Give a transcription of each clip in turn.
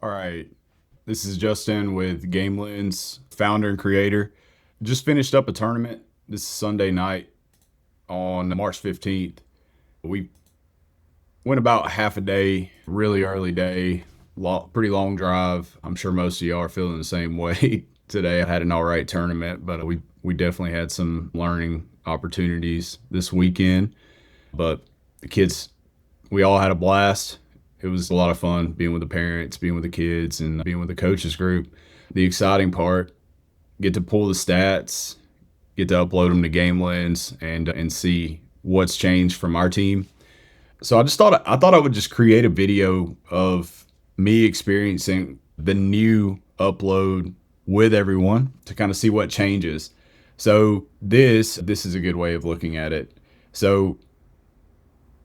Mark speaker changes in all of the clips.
Speaker 1: All right. This is Justin with GameLense, founder and creator. Just finished up a tournament this Sunday night on March 15th. We went about half a day, really early day, pretty long drive. I'm sure most of y'all are feeling the same way today. I had an all right tournament, but we definitely had some learning opportunities this weekend. But the kids, we all had a blast. It was a lot of fun being with the parents, being with the kids, and being with the coaches group. The exciting part, get to pull the stats, get to upload them to GameLens, and see what's changed from our team. So I thought I would just create a video of me experiencing the new upload with everyone to kind of see what changes. So this is a good way of looking at it. So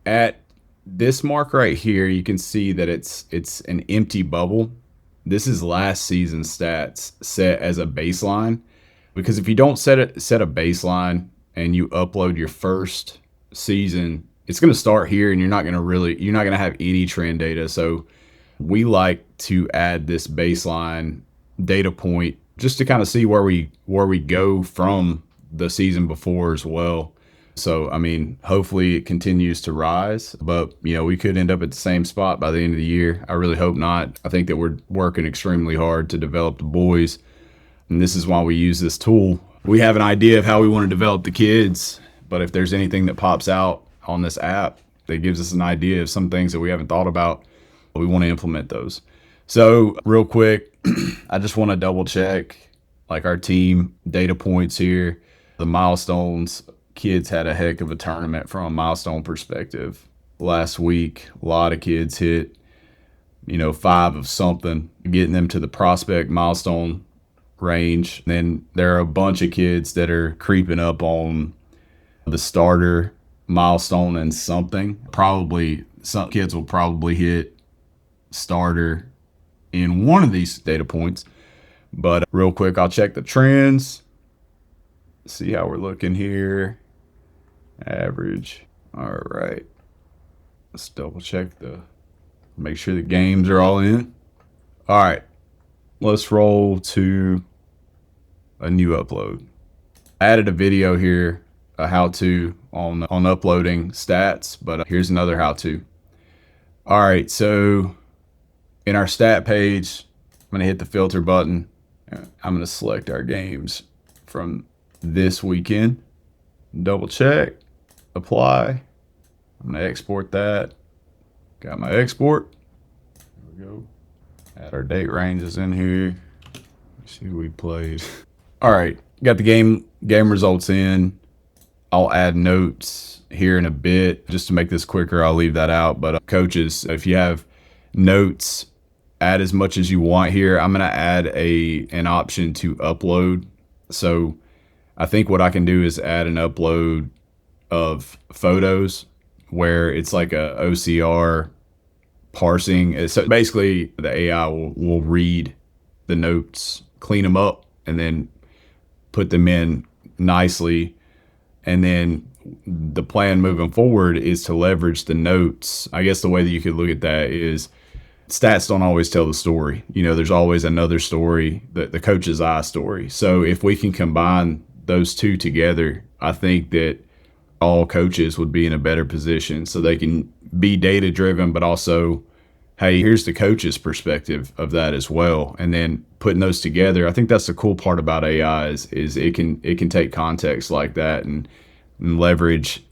Speaker 1: at this mark right here, you can see that it's an empty bubble. This is last season's stats set as a baseline, because if you don't set a baseline and you upload your first season, it's going to start here and you're not going to have any trend data. So we like to add this baseline data point just to kind of see where we go from the season before as well. So, I mean, hopefully it continues to rise, but, we could end up at the same spot by the end of the year. I really hope not. I think that we're working extremely hard to develop the boys, and this is why we use this tool. We have an idea of how we want to develop the kids, but if there's anything that pops out on this app that gives us an idea of some things that we haven't thought about, we want to implement those. So, real quick, I just want to double check, like, our team data points here, the milestones. Kids had a heck of a tournament from a milestone perspective last week. A lot of kids hit, 5 of something, getting them to the prospect milestone range. Then there are a bunch of kids that are creeping up on the starter milestone and something. Probably some kids will probably hit starter in one of these data points. But real quick, I'll check the trends. See how we're looking here. Average. All right. Let's double check make sure the games are all in. All right. Let's roll to a new upload. I added a video here, a how-to on uploading stats, but here's another how-to. All right. So in our stat page, I'm going to hit the filter button. I'm going to select our games from this weekend. Double check. Apply. I'm going to export that. Got my export. There we go. Add our date ranges in here. Let's see who we played. All right. Got the game results in. I'll add notes here in a bit. Just to make this quicker, I'll leave that out. But coaches, if you have notes, add as much as you want here. I'm going to add an option to upload. So I think what I can do is add an upload of photos where it's like a OCR parsing. So basically the AI will read the notes, clean them up, and then put them in nicely. And then the plan moving forward is to leverage the notes. I guess the way that you could look at that is stats don't always tell the story. There's always another story, the coach's eye story. So if we can combine those two together, I think that all coaches would be in a better position, so they can be data driven, but also, hey, here's the coach's perspective of that as well. And then putting those together, I think that's the cool part about AI is it can take context like that and leverage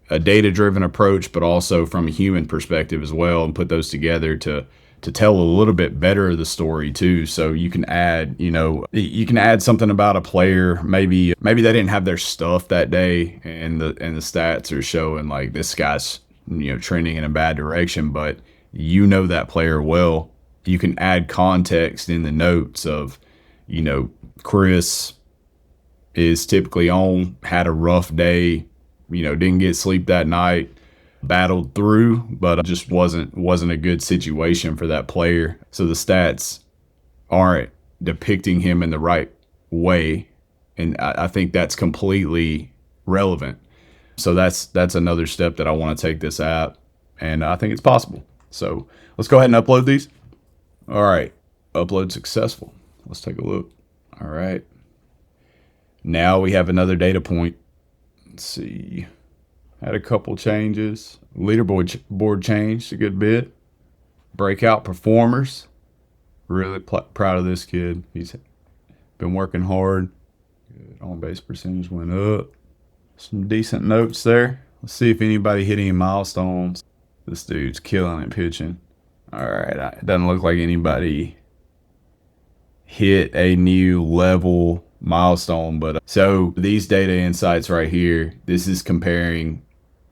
Speaker 1: a data driven approach, but also from a human perspective as well, and put those together to tell a little bit better of the story too. So you can add, you can add something about a player. Maybe they didn't have their stuff that day, and the stats are showing like this guy's, trending in a bad direction, but that player well. You can add context in the notes of, Chris is typically had a rough day, didn't get sleep that night, battled through, but it just wasn't a good situation for that player. So the stats aren't depicting him in the right way, and I think that's completely relevant. So that's another step that I want to take this app, and I think it's possible. So let's go ahead and upload these. All right, Upload successful. Let's take a look. All right. Now we have another data point. Let's see. Had a couple changes. Leaderboard board changed a good bit. Breakout performers. Really proud of this kid. He's been working hard. Good. On base percentage went up. Some decent notes there. Let's see if anybody hit any milestones. This dude's killing it pitching. All right. It doesn't look like anybody hit a new level milestone, but so these data insights right here, this is comparing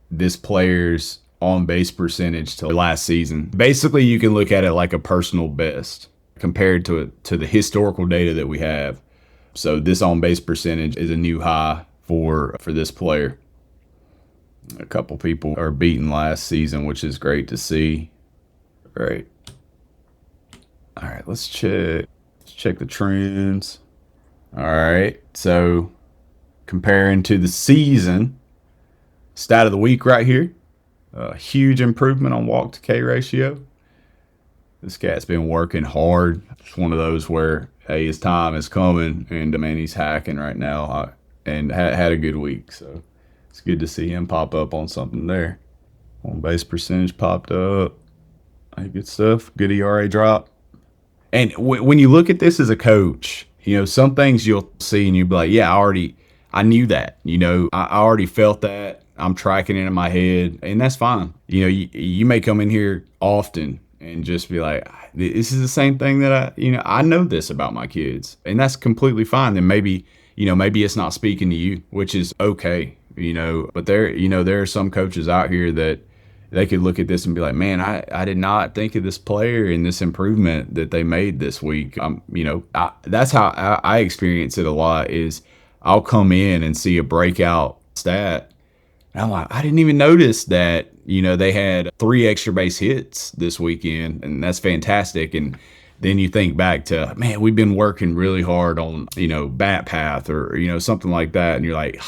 Speaker 1: this player's on base percentage to last season. Basically, you can look at it like a personal best compared to the historical data that we have. So this on base percentage is a new high for this player. A couple people are beating last season, which is great to see. All right. Let's check the trends. All right. So comparing to the season, stat of the week right here. A huge improvement on walk to K ratio. This cat's been working hard. It's one of those where, hey, his time is coming, and man, he's hacking right now, and had a good week. So it's good to see him pop up on something there. On base percentage popped up. Hey, good stuff. Good ERA drop. And when you look at this as a coach, some things you'll see and you'll be like, yeah, I knew that. I already felt that. I'm tracking it in my head, and that's fine. You may come in here often and just be like, this is the same thing that I know this about my kids, and that's completely fine. Then maybe it's not speaking to you, which is okay. But there are some coaches out here that they could look at this and be like, man, I did not think of this player and this improvement that they made this week. That's how I experience it a lot. Is I'll come in and see a breakout stat, and I'm like, I didn't even notice that, they had 3 extra base hits this weekend, and that's fantastic. And then you think back to, man, we've been working really hard on, bat path or, something like that. And you're like,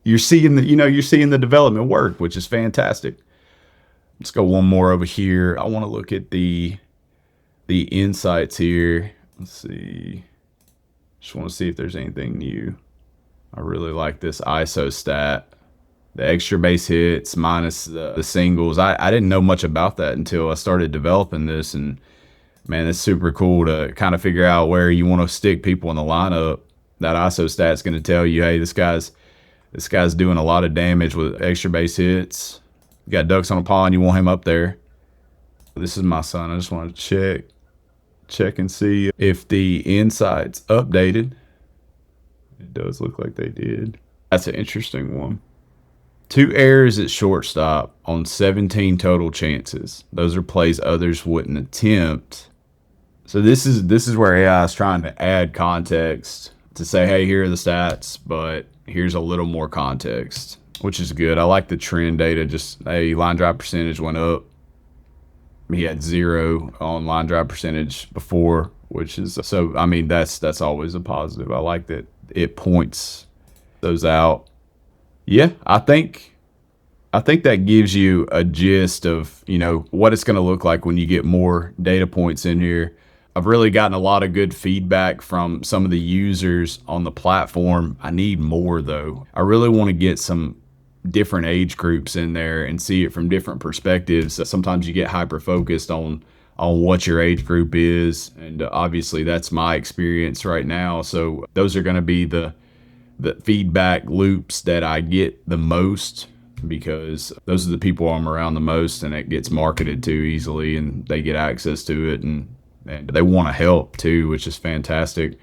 Speaker 1: you're seeing the development work, which is fantastic. Let's go one more over here. I want to look at the insights here. Let's see. Just want to see if there's anything new. I really like this ISO stat. The extra base hits minus the singles. I didn't know much about that until I started developing this, and man, it's super cool to kind of figure out where you want to stick people in the lineup. That ISO stat's going to tell you, hey, this guy's doing a lot of damage with extra base hits. You got ducks on a pond, you want him up there. This is my son. I just want to check and see if the insights updated. It does look like they did. That's an interesting one. 2 errors at shortstop on 17 total chances. Those are plays others wouldn't attempt. So this is where AI is trying to add context to say, hey, here are the stats, but here's a little more context, which is good. I like the trend data. Just, hey, line drive percentage went up. He had 0 on line drive percentage before, which is, so I mean, that's always a positive. I like that it points those out. Yeah, I think that gives you a gist of, what it's going to look like when you get more data points in here. I've really gotten a lot of good feedback from some of the users on the platform. I need more though. I really want to get some different age groups in there and see it from different perspectives. Sometimes you get hyper focused on what your age group is, and obviously that's my experience right now. So those are going to be the feedback loops that I get the most, because those are the people I'm around the most, and it gets marketed to easily, and they get access to it, and they want to help too, which is fantastic.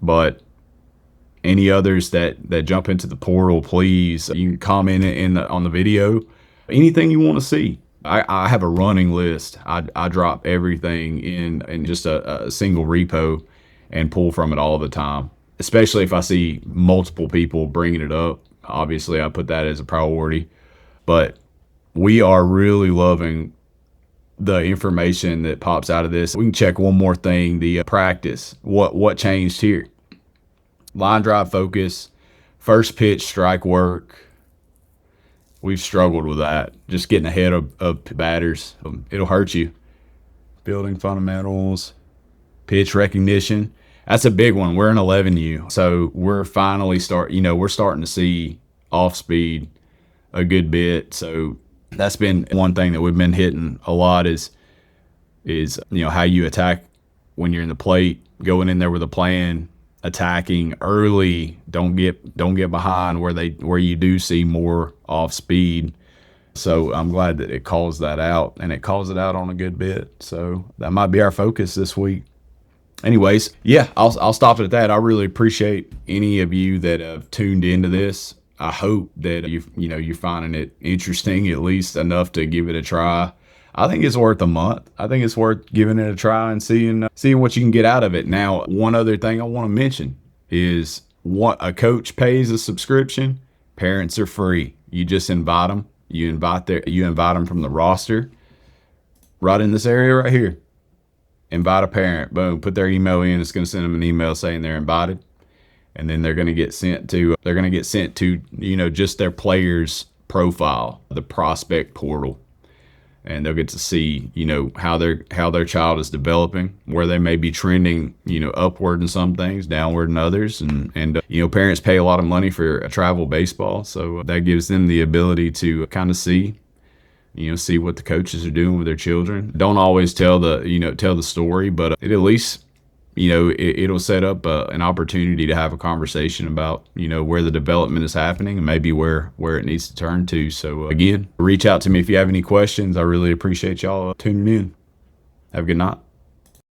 Speaker 1: But any others that jump into the portal, please, you can comment on the video, anything you want to see. I have a running list. I drop everything in just a single repo and pull from it all the time, especially if I see multiple people bringing it up. Obviously, I put that as a priority. But we are really loving the information that pops out of this. We can check one more thing, the practice. What changed here? Line drive focus, first pitch strike work. We've struggled with that. Just getting ahead of batters. It'll hurt you. Building fundamentals. pitch recognition. That's a big one. We're an 11U, so we're finally we're starting to see off speed a good bit. So that's been one thing that we've been hitting a lot is how you attack when you're in the plate, going in there with a plan, attacking early. Don't get behind where you do see more off speed. So I'm glad that it calls that out, and it calls it out on a good bit. So that might be our focus this week. Anyways, yeah, I'll stop it at that. I really appreciate any of you that have tuned into this. I hope that you're finding it interesting, at least enough to give it a try. I think it's worth a month. I think it's worth giving it a try and seeing what you can get out of it. Now, one other thing I want to mention is what a coach pays a subscription. Parents are free. You just invite them. You invite them from the roster right in this area right here. Invite a parent. Boom. Put their email in. It's going to send them an email saying they're invited, and then they're going to get sent to just their player's profile, the prospect portal, and they'll get to see how their child is developing, where they may be trending upward in some things, downward in others, and parents pay a lot of money for a travel baseball, so that gives them the ability to kind of see what the coaches are doing with their children. Don't always tell the story, but it at least it'll set up an opportunity to have a conversation about where the development is happening and maybe where it needs to turn to. So again, reach out to me if you have any questions. I really appreciate y'all tuning in. Have a good night.